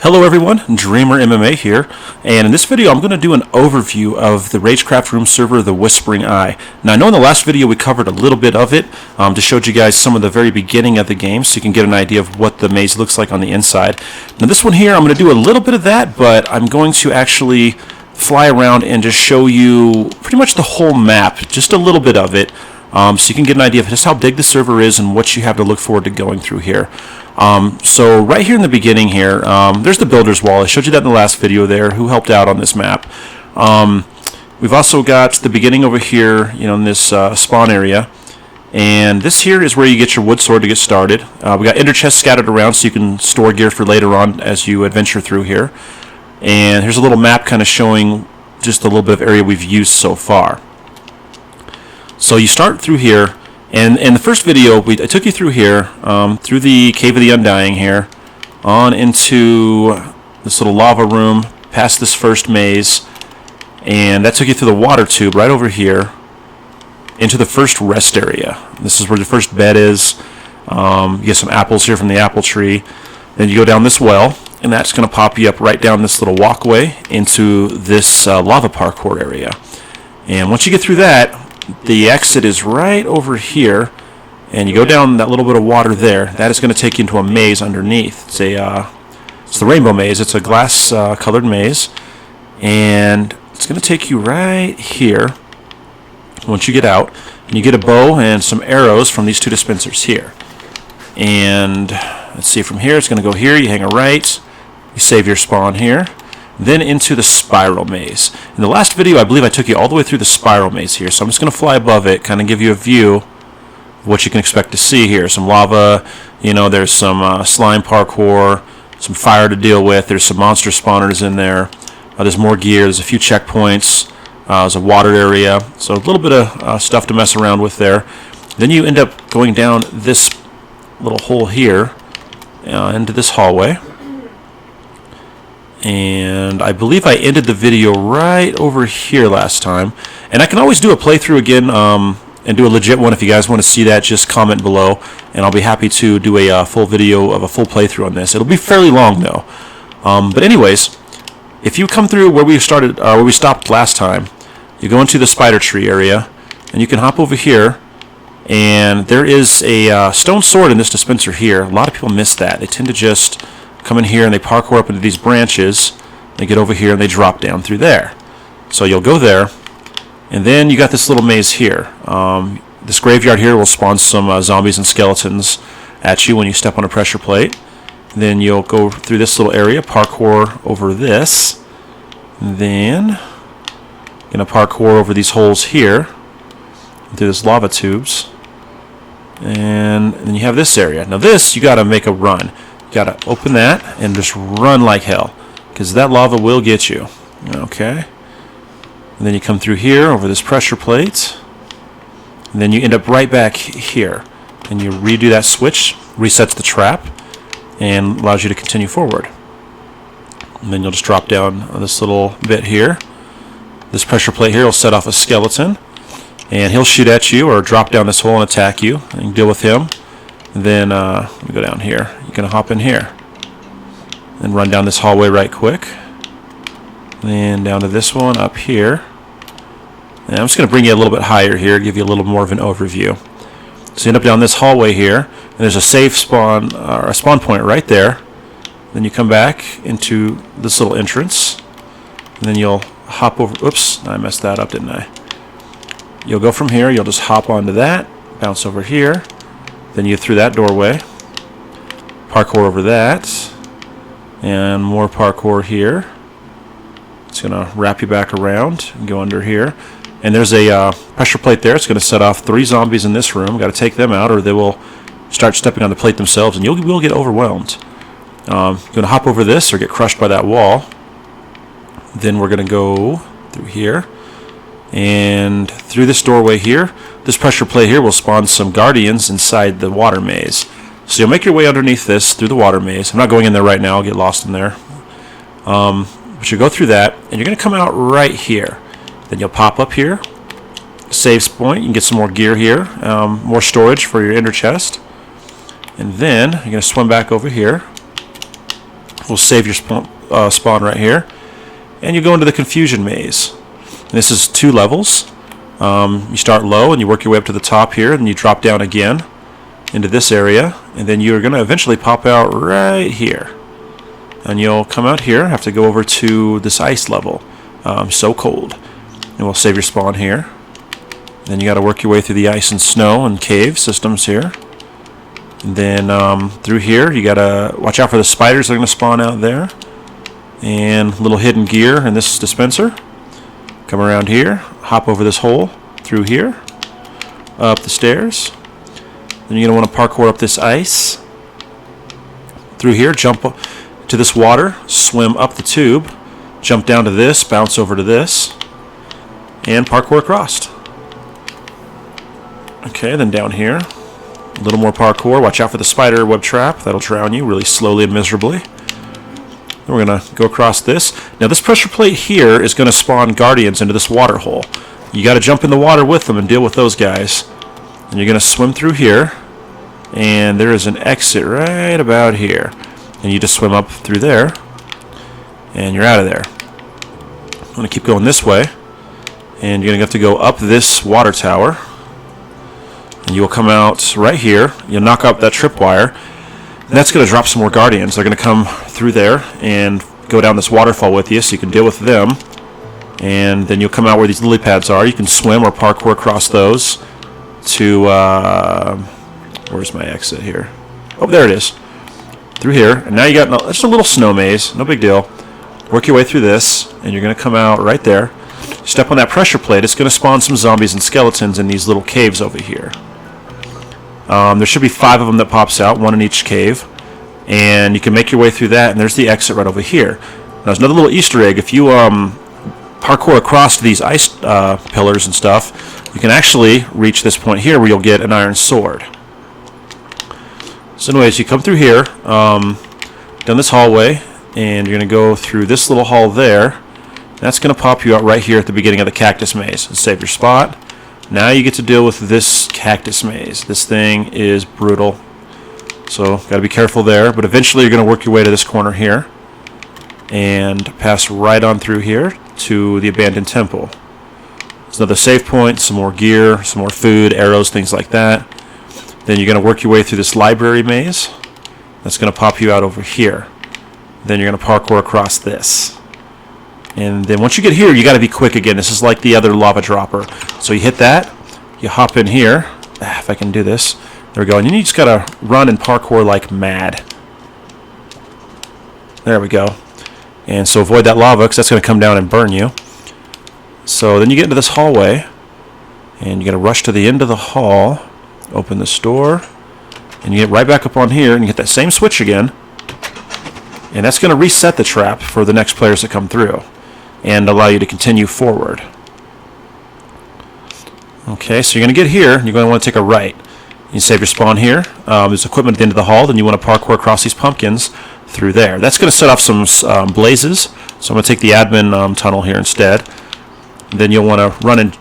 Hello everyone, DreamerMMA here, and in this video I'm going to do an overview of the Ragecraft room server, the Whispering Eye. Now I know in the last video we covered a little bit of it, just showed you guys some of the very beginning of the game so you can get an idea of what the maze looks like on the inside. Now this one here I'm going to do a little bit of that, but I'm going to actually fly around and just show you pretty much the whole map, just a little bit of it, so you can get an idea of just how big the server is and what you have to look forward to going through here. So right here in the beginning here, there's the builder's wall. I showed you that in the last video there, who helped out on this map. We've also got the beginning over here, in this spawn area. And this here is where you get your wood sword to get started. We got ender chests scattered around so you can store gear for later on as you adventure through here. And here's a little map kind of showing just a little bit of area we've used so far. So you start through here. And in the first video, I took you through here, through the Cave of the Undying here, on into this little lava room, past this first maze, and that took you through the water tube right over here, into the first rest area. This is where the first bed is. You get some apples here from the apple tree. Then you go down this well, and that's going to pop you up right down this little walkway into this lava parkour area. And once you get through that, the exit is right over here, and you go down that little bit of water there. That is going to take you into a maze underneath. It's the rainbow maze. It's a glass colored maze, and it's going to take you right here. Once you get out, and you get a bow and some arrows from these two dispensers here. And let's see, from here it's going to go here. You hang a right, you save your spawn here. Then into the spiral maze. In the last video, I believe I took you all the way through the spiral maze here, so I'm just going to fly above it, kind of give you a view of what you can expect to see here. Some lava, there's some slime parkour, some fire to deal with, there's some monster spawners in there, there's more gear, there's a few checkpoints, there's a water area, so a little bit of stuff to mess around with there. Then you end up going down this little hole here, into this hallway. And I believe I ended the video right over here last time. And I can always do a playthrough again and do a legit one. If you guys want to see that, just comment below. And I'll be happy to do a full video of a full playthrough on this. It'll be fairly long though. But anyways, if you come through where we started, where we stopped last time, you go into the spider tree area. And you can hop over here. And there is a stone sword in this dispenser here. A lot of people miss that. They tend to just come in here and they parkour up into these branches. They get over here and they drop down through there. So you'll go there, and then you got this little maze here. This graveyard here will spawn some zombies and skeletons at you when you step on a pressure plate. Then you'll go through this little area, parkour over this. Then you're going to parkour over these holes here, through this lava tubes. And then you have this area. Now this, you got to make a run. Gotta open that and just run like hell, because that lava will get you. Okay. And then you come through here over this pressure plate, and then you end up right back here, and you redo that switch, resets the trap, and allows you to continue forward. And then you'll just drop down on this little bit here. This pressure plate here will set off a skeleton, and he'll shoot at you or drop down this hole and attack you, and you can deal with him. And then let me go down here. You're going to hop in here and run down this hallway right quick. Then down to this one up here. And I'm just going to bring you a little bit higher here, give you a little more of an overview. So you end up down this hallway here, and there's a safe spawn, or a spawn point right there. Then you come back into this little entrance, and then you'll hop over. Oops, I messed that up, didn't I? You'll go from here. You'll just hop onto that, bounce over here. Then you get through that doorway, parkour over that, and more parkour here. It's going to wrap you back around and go under here. And there's a pressure plate there. It's going to set off 3 zombies in this room. Got to take them out or they will start stepping on the plate themselves, and you will get overwhelmed. You're going to hop over this or get crushed by that wall. Then we're going to go through here. And through this doorway here, this pressure plate here will spawn some guardians inside the water maze. So you'll make your way underneath this through the water maze. I'm not going in there right now. I'll get lost in there. But you go through that, and you're going to come out right here. Then you'll pop up here. Saves point. You can get some more gear here. More storage for your ender chest. And then you're going to swim back over here. We'll save your spawn right here. And you go into the confusion maze. And this is 2 levels. You start low and you work your way up to the top here, and you drop down again into this area, and then you're going to eventually pop out right here. And you'll come out here, have to go over to this ice level. So cold. And we'll save your spawn here. Then you got to work your way through the ice and snow and cave systems here. And then through here, you got to watch out for the spiders that are going to spawn out there. And little hidden gear in this dispenser. Come around here, hop over this hole, through here, up the stairs. Then you're going to want to parkour up this ice. Through here, jump to this water, swim up the tube, jump down to this, bounce over to this, and parkour across. Okay, then down here, a little more parkour. Watch out for the spider web trap. That'll drown you really slowly and miserably. We're going to go across this. Now this pressure plate here is going to spawn guardians into this water hole. You got to jump in the water with them and deal with those guys. And you're going to swim through here. And there is an exit right about here. And you just swim up through there. And you're out of there. I'm going to keep going this way. And you're going to have to go up this water tower. And you will come out right here. You'll knock out that tripwire. And that's going to drop some more guardians. They're going to come through there and go down this waterfall with you, so you can deal with them. And then you'll come out where these lily pads are. You can swim or parkour across those to, where's my exit here? Oh, there it is. Through here. And now you got just a little snow maze. No big deal. Work your way through this, and you're going to come out right there. Step on that pressure plate. It's going to spawn some zombies and skeletons in these little caves over here. There should be 5 of them that pops out, 1 in each cave. And you can make your way through that, and there's the exit right over here. Now, there's another little Easter egg. If you parkour across these ice pillars and stuff, you can actually reach this point here where you'll get an iron sword. So anyways, you come through here, down this hallway, and you're going to go through this little hall there. That's going to pop you out right here at the beginning of the cactus maze. And save your spot. Now you get to deal with this cactus maze. This thing is brutal. So, got to be careful there. But eventually you're going to work your way to this corner here. And pass right on through here to the abandoned temple. There's another save point, some more gear, some more food, arrows, things like that. Then you're going to work your way through this library maze. That's going to pop you out over here. Then you're going to parkour across this. And then once you get here, you got to be quick again. This is like the other lava dropper. So you hit that, you hop in here. If I can do this. There we go. And you just got to run and parkour like mad. There we go. And so avoid that lava, because that's going to come down and burn you. So then you get into this hallway. And you're going to rush to the end of the hall. Open this door. And you get right back up on here. And you hit that same switch again. And that's going to reset the trap for the next players that come through. And allow you to continue forward. Okay, so you're going to get here, and you're going to want to take a right. You save your spawn here. There's equipment at the end of the hall, then you want to parkour across these pumpkins through there. That's going to set off some blazes, so I'm going to take the admin tunnel here instead. And then you'll want to run and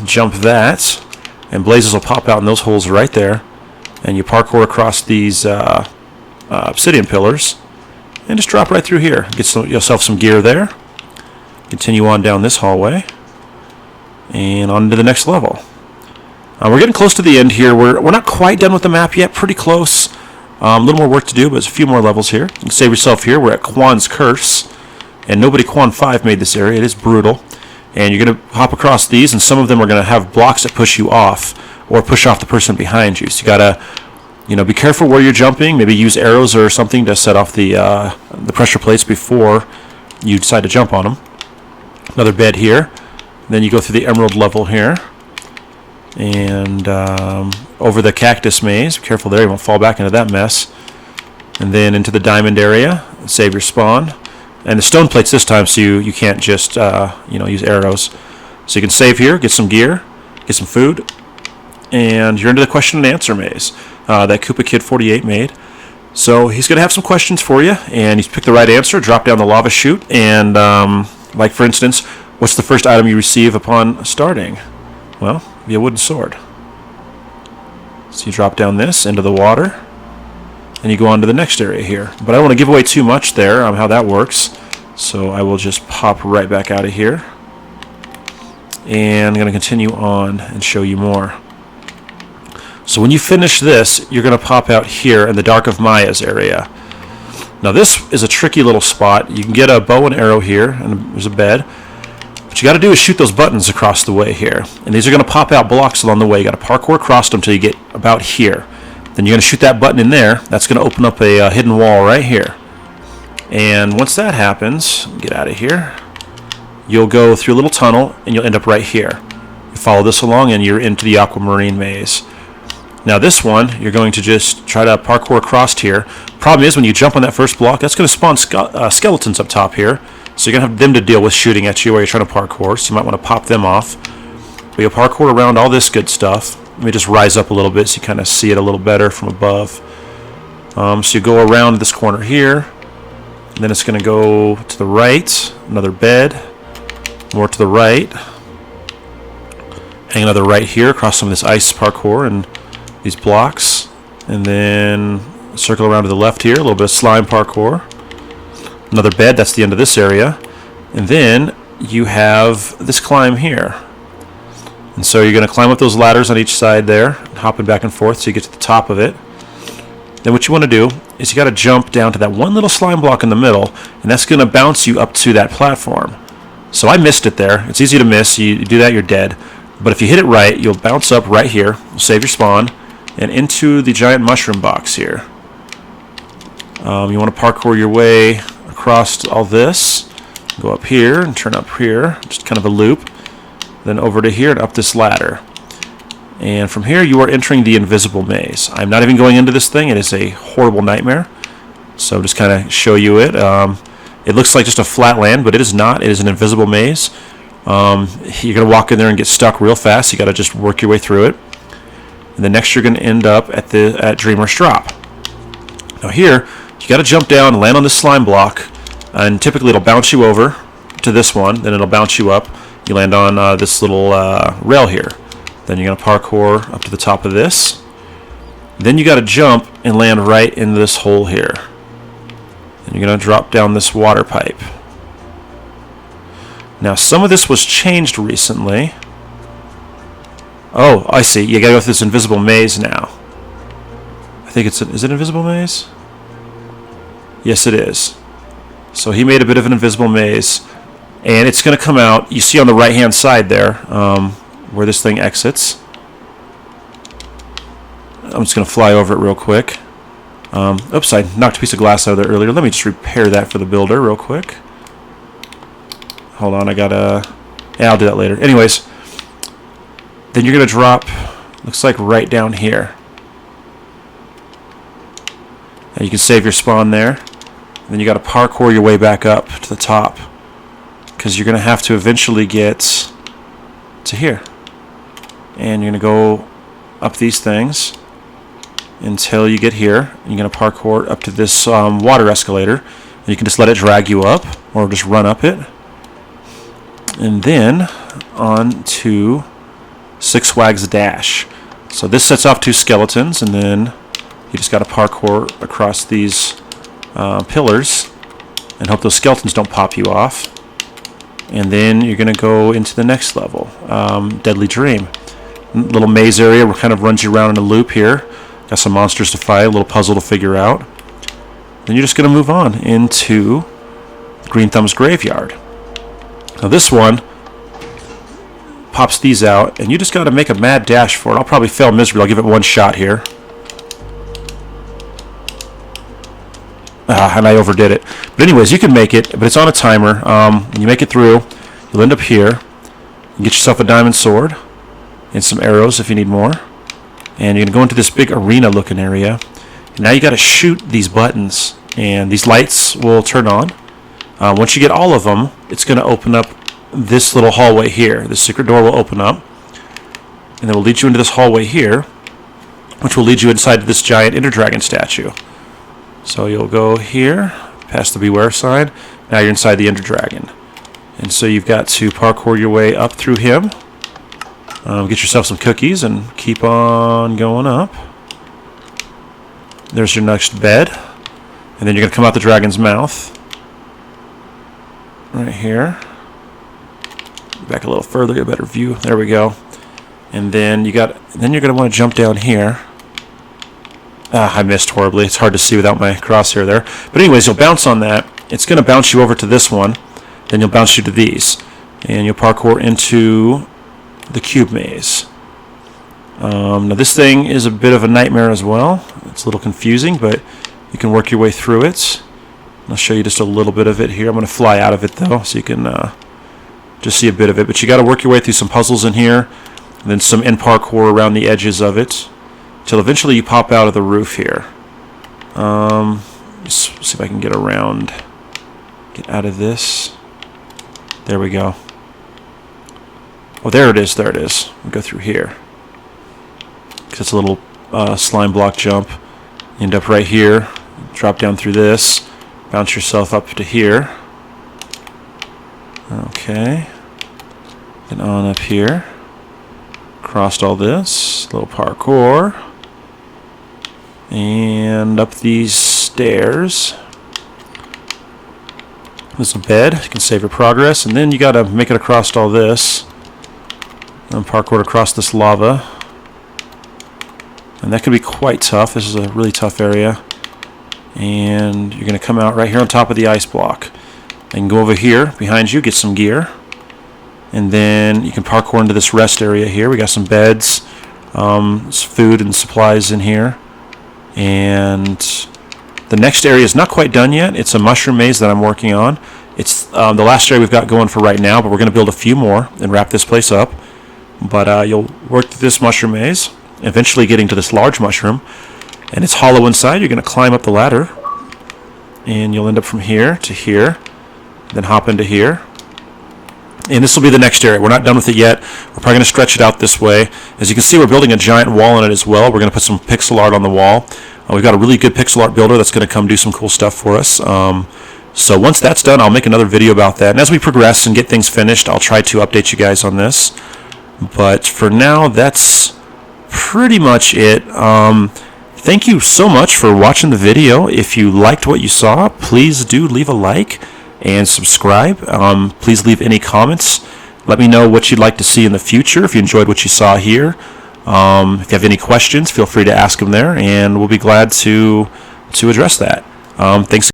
jump that, and blazes will pop out in those holes right there. And you parkour across these obsidian pillars, and just drop right through here. Get yourself some gear there. Continue on down this hallway and on to the next level. We're getting close to the end here. We're not quite done with the map yet. Pretty close. A little more work to do, but there's a few more levels here. You can save yourself here. We're at Quan's Curse, and nobody Quan 5 made this area. It is brutal. And you're going to hop across these, and some of them are going to have blocks that push you off or push off the person behind you. So you got to be careful where you're jumping. Maybe use arrows or something to set off the pressure plates before you decide to jump on them. Another bed here. Then you go through the emerald level here. And over the cactus maze. Be careful there, you won't fall back into that mess. And then into the diamond area. Save your spawn. And the stone plates this time, so you can't just use arrows. So you can save here, get some gear, get some food. And you're into the question and answer maze that Koopa Kid 48 made. So he's going to have some questions for you. And he's picked the right answer, drop down the lava chute, and like, for instance, what's the first item you receive upon starting? Well, be a wooden sword. So you drop down this into the water, and you go on to the next area here. But I don't want to give away too much there on how that works, so I will just pop right back out of here. And I'm going to continue on and show you more. So when you finish this, you're going to pop out here in the Dark of Maya's area. Now this is a tricky little spot. You can get a bow and arrow here, and there's a bed. What you got to do is shoot those buttons across the way here. And these are going to pop out blocks along the way. You got to parkour across them until you get about here. Then you're going to shoot that button in there. That's going to open up a hidden wall right here. And once that happens, get out of here. You'll go through a little tunnel, and you'll end up right here. You follow this along, and you're into the aquamarine maze. Now this one, you're going to just try to parkour across here. Problem is, when you jump on that first block, that's going to spawn skeletons up top here. So you're going to have them to deal with shooting at you while you're trying to parkour, so you might want to pop them off. But you'll parkour around all this good stuff. Let me just rise up a little bit so you kind of see it a little better from above. So you go around this corner here, and then it's going to go to the right, another bed, more to the right, hang another right here across some of this ice parkour and these blocks, and then circle around to the left here, a little bit of slime parkour, another bed, that's the end of this area, and then you have this climb here. And so you're going to climb up those ladders on each side there, hopping back and forth so you get to the top of it. Then what you want to do is you got to jump down to that one little slime block in the middle, and that's going to bounce you up to that platform. So I missed it there. It's easy to miss. You do that, you're dead. But if you hit it right, you'll bounce up right here, save your spawn, and into the giant mushroom box here. You want to parkour your way across all this, go up here and turn up here, just kind of a loop, then over to here and up this ladder. And from here you are entering the invisible maze. I'm not even going into this thing. It is a horrible nightmare. So just kind of show you it. It looks like just a flat land, but it is not. It is an invisible maze. You're going to walk in there and get stuck real fast. You got to just work your way through it. And then next you're going to end up at Dreamer's Drop. Now here, you got to jump down and land on this slime block, and typically it'll bounce you over to this one, then it'll bounce you up. You land on this little rail here. Then you're going to parkour up to the top of this. Then you got to jump and land right into this hole here. And you're going to drop down this water pipe. Now some of this was changed recently. Oh, I see. You got to go through this invisible maze now. I think is it invisible maze? Yes, it is. So he made a bit of an invisible maze, and it's going to come out. You see on the right-hand side there, where this thing exits. I'm just going to fly over it real quick. Oops, I knocked a piece of glass out of there earlier. Let me just repair that for the builder real quick. Hold on, I gotta... Yeah, I'll do that later. Anyways, then you're going to drop, looks like right down here. Now you can save your spawn there. Then you got to parkour your way back up to the top, because you're going to have to eventually get to here. And you're going to go up these things until you get here. You're going to parkour up to this water escalator. And you can just let it drag you up, or just run up it. And then on to Six Flags Dash. So this sets off two skeletons, and then you just got to parkour across these pillars and hope those skeletons don't pop you off. And then you're going to go into the next level, Deadly Dream. Little maze area where it kind of runs you around in a loop here. Got some monsters to fight, a little puzzle to figure out. Then you're just going to move on into Green Thumb's Graveyard. Now this one pops these out, and you just got to make a mad dash for it. I'll probably fail miserably. I'll give it one shot here. And I overdid it. But anyways, you can make it, but it's on a timer. When you make it through, you'll end up here. You get yourself a diamond sword and some arrows if you need more. And you're going to go into this big arena-looking area. And now you got to shoot these buttons, and these lights will turn on. Once you get all of them, it's going to open up this little hallway here. The secret door will open up, and then will lead you into this hallway here, which will lead you inside this giant Ender Dragon statue. So you'll go here, past the Beware sign. Now you're inside the Ender Dragon. And so you've got to parkour your way up through him. Get yourself some cookies and keep on going up. There's your next bed. And then you're going to come out the dragon's mouth. Right here. Back a little further, get a better view. There we go. And then you're going to want to jump down here. I missed horribly. It's hard to see without my crosshair there. But anyways, you'll bounce on that. It's going to bounce you over to this one. Then you'll bounce you to these. And you'll parkour into the cube maze. Now this thing is a bit of a nightmare as well. It's a little confusing, but you can work your way through it. I'll show you just a little bit of it here. I'm going to fly out of it though, so you can just see a bit of it. But you got to work your way through some puzzles in here, and then some end parkour around the edges of it, till eventually you pop out of the roof here. Let's see if I can get around, get out of this. There we go. Oh, there it is. There it is. We'll go through here. It's a little slime block jump. You end up right here. Drop down through this. Bounce yourself up to here. Okay. Then on up here. Crossed all this. Little parkour. And up these stairs. There's a bed. You can save your progress. And then you got to make it across all this. And parkour across this lava. And that can be quite tough. This is a really tough area. And you're going to come out right here on top of the ice block. And go over here behind you, get some gear. And then you can parkour into this rest area here. We got some beds, some food and supplies in here. And the next area is not quite done yet. It's a mushroom maze that I'm working on. It's the last area we've got going for right now, but we're going to build a few more and wrap this place up. But you'll work through this mushroom maze, eventually getting to this large mushroom, and it's hollow inside. You're going to climb up the ladder, and you'll end up from here to here, then hop into here, and this will be the next area. We're not done with it yet. We're probably going to stretch it out this way. As you can see, we're building a giant wall in it as well. We're going to put some pixel art on the wall. We've got a really good pixel art builder that's going to come do some cool stuff for us. So once that's done, I'll make another video about that, and as we progress and get things finished, I'll try to update you guys on this. But for now, that's pretty much it. Thank you so much for watching the video. If you liked what you saw, please do leave a like and subscribe. Please leave any comments. Let me know what you'd like to see in the future if you enjoyed what you saw here. If you have any questions, feel free to ask them there, and we'll be glad to address that. Thanks.